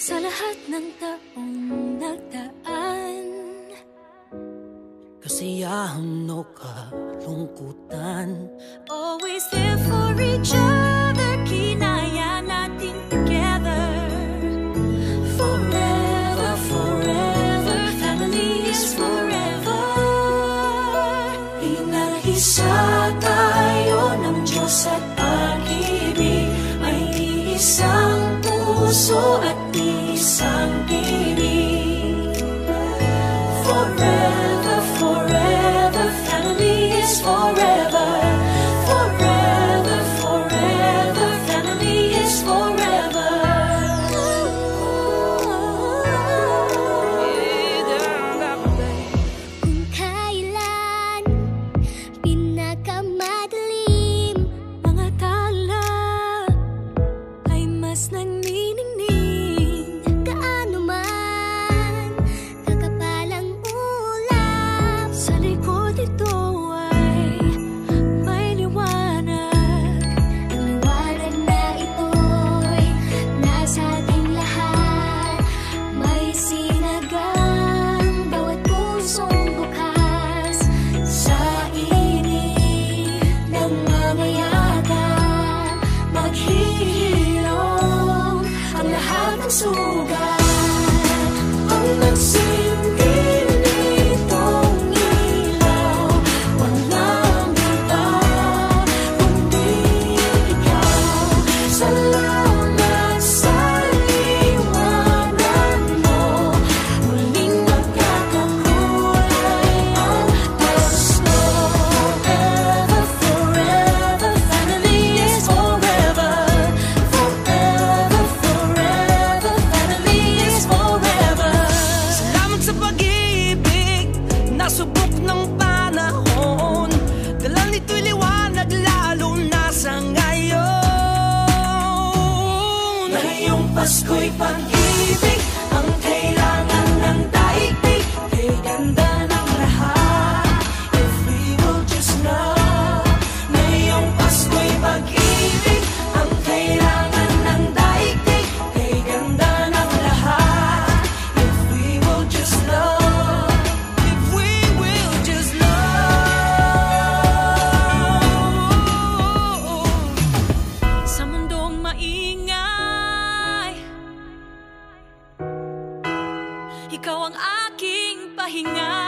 Sa lahat ng taong nagdaan, kasiyahan o kalungkutan, always there for each other, kinaya natin together. Forever, forever, family is forever. Inag-isa tayo ng Diyos at pag-ibig, may isang puso at isang tinig. Forever, forever, family is forever. Forever, forever, family is forever. Kung kailan pinakamadilim, mga tala ay mas nagniningning. Gaano man kakapalang ulap, sa likod ito ay may liwanag. Ang liwanag na ito'y nasa ating lahat, may sinagang bawat pusong bukas. Sa init ng mamayagan, maghihilom ang lahat ng sugat. Ang nagsindig nitong ilaw, walang iba kundi ikaw. Salamat sa liwanag mo, muling nagkakakulay ang gusto. Forever, forever, family is forever. Forever, forever, family is forever. salamat sa pag-ibig, nasubok ng panahon. Dala nito'y liwanag lalo na sa ngayon. Ngayong Pasko'y pag-ibig ang kailangan ng daigdig. Kay ganda ng lahat, if we will just love. Ngayong Pasko'y pag-ibig ang kailangan ng daigdig. Kay ganda ng lahat, if we will just love. If we will just love. Sa mundong maingay, ikaw ang aking pahinga.